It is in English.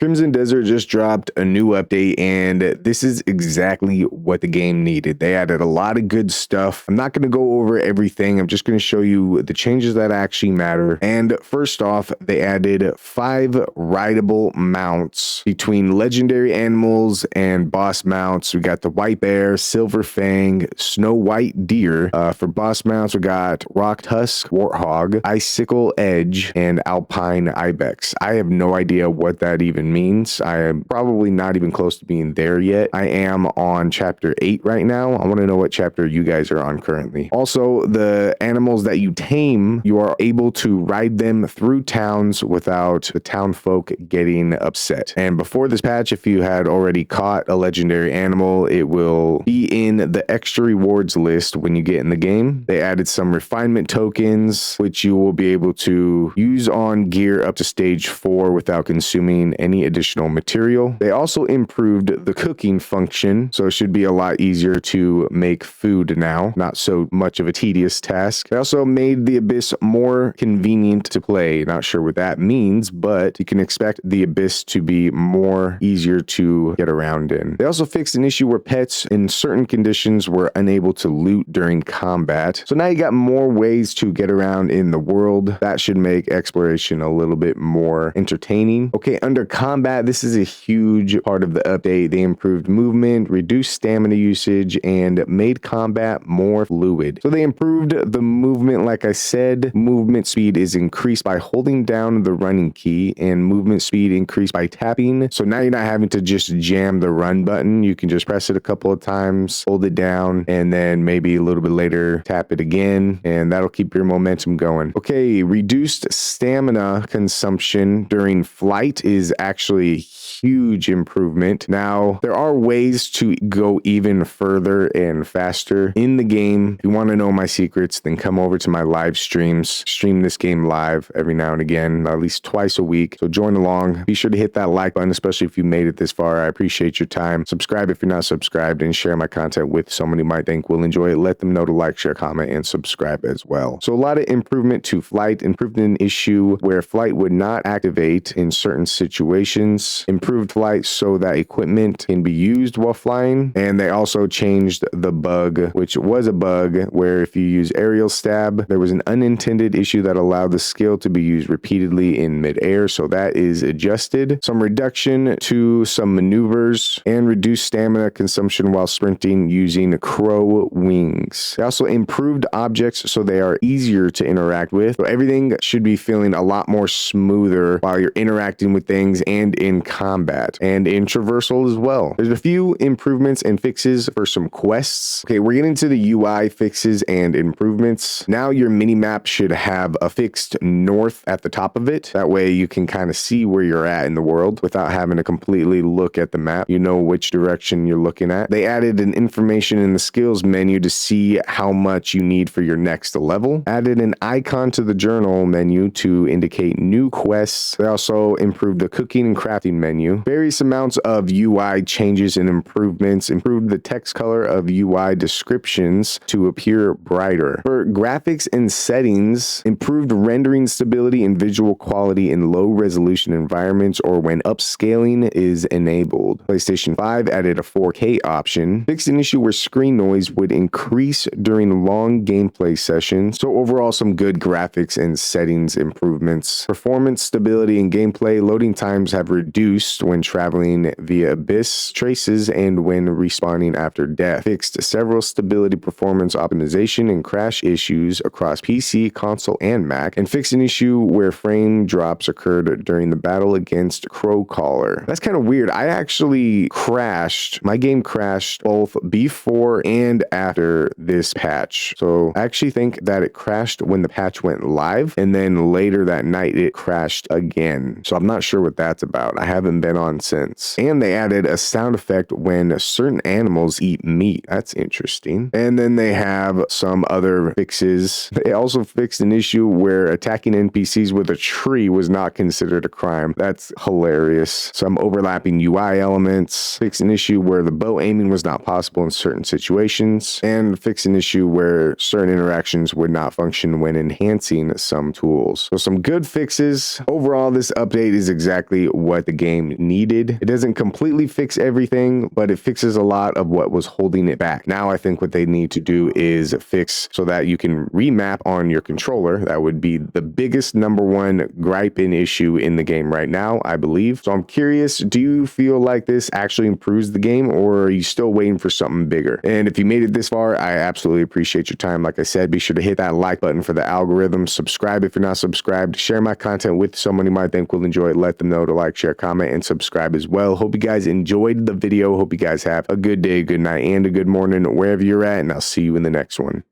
Crimson Desert just dropped a new update, and this is exactly what the game needed. They added a lot of good stuff. I'm not going to go over everything. I'm just going to show you the changes that actually matter. And first off, they added 5 rideable mounts between legendary animals and boss mounts. We got the White Bear, Silver Fang, Snow White Deer. For boss mounts, we got Rock Tusk Warthog, Icicle Edge, and Alpine Ibex. I have no idea what that even means. I am probably not even close to being there yet. I am on chapter 8 right now. I want to know what chapter you guys are on currently. Also, the animals that you tame, you are able to ride them through towns without the town folk getting upset. And before this patch, if you had already caught a legendary animal, it will be in the extra rewards list when you get in the game. They added some refinement tokens, which you will be able to use on gear up to stage 4 without consuming any additional material. They also improved the cooking function, so it should be a lot easier to make food now, not so much of a tedious task. They also made the Abyss more convenient to play. Not sure what that means, but you can expect the Abyss to be more easier to get around in. They also fixed an issue where pets in certain conditions were unable to loot during combat. So now you got more ways to get around in the world. That should make exploration a little bit more entertaining. Okay, under combat, this is a huge part of the update. They improved movement, reduced stamina usage, and made combat more fluid. So they improved the movement. Like I said, movement speed is increased by holding down the running key, and movement speed increased by tapping. So now you're not having to just jam the run button. You can just press it a couple of times, hold it down, and then maybe a little bit later tap it again, and that'll keep your momentum going. Okay, reduced stamina consumption during flight is actually a huge improvement. Now, there are ways to go even further and faster in the game. If you want to know my secrets, then come over to my live streams. Stream this game live every now and again, at least twice a week. So join along. Be sure to hit that like button, especially if you made it this far. I appreciate your time. Subscribe if you're not subscribed, and share my content with someone you might think will enjoy it. Let them know to like, share, comment, and subscribe as well. So a lot of improvement to flight. Improved an issue where flight would not activate in certain situations. Improved flight so that equipment can be used while flying. And they also changed the bug, which was a bug where if you use aerial stab, there was an unintended issue that allowed the skill to be used repeatedly in midair. So that is adjusted. Some reduction to some maneuvers and reduced stamina consumption while sprinting using crow wings. They also improved objects so they are easier to interact with. So everything should be feeling a lot more smoother while you're interacting with things and in combat and in traversal as well. There's a few improvements and fixes for some quests. Okay, we're getting to the UI fixes and improvements. Now your mini map should have a fixed north at the top of it. That way you can kind of see where you're at in the world without having to completely look at the map. You know which direction you're looking at. They added an information in the skills menu to see how much you need for your next level. Added an icon to the journal menu to indicate new quests. They also improved the cooking and crafting menu. Various amounts of UI changes and improvements. Improved the text color of UI descriptions to appear brighter. For graphics and settings, improved rendering stability and visual quality in low resolution environments or when upscaling is enabled. PlayStation 5 added a 4K option. Fixed an issue where screen noise would increase during long gameplay sessions. So overall, some good graphics and settings improvements. Performance stability and gameplay. Loading times have reduced when traveling via abyss traces and when respawning after death. Fixed several stability, performance optimization, and crash issues across PC, console, and Mac, and fixed an issue where frame drops occurred during the battle against Crowcaller. That's kind of weird. I actually crashed. My game crashed both before and after this patch. So I actually think that it crashed when the patch went live, and then later that night it crashed again. So I'm not sure what that's about. I haven't been on since. And they added a sound effect when certain animals eat meat. That's interesting. And then they have some other fixes. They also fixed an issue where attacking NPCs with a tree was not considered a crime. That's hilarious. Some overlapping UI elements. Fixed an issue where the bow aiming was not possible in certain situations. And fixed an issue where certain interactions would not function when enhancing some tools. So some good fixes. Overall, this update is exactly what the game game needed. It doesn't completely fix everything, but it fixes a lot of what was holding it back. Now I think what they need to do is fix so that you can remap on your controller. That would be the biggest #1 gripe and issue in the game right now, I believe. So I'm curious, do you feel like this actually improves the game, or are you still waiting for something bigger? And if you made it this far, I absolutely appreciate your time. Like I said, be sure to hit that like button for the algorithm. Subscribe if you're not subscribed. Share my content with someone you might think will enjoy it. Let them know to like, share, comment, and subscribe as well. Hope you guys enjoyed the video. Hope you guys have a good day, good night, and a good morning wherever you're at, and I'll see you in the next one.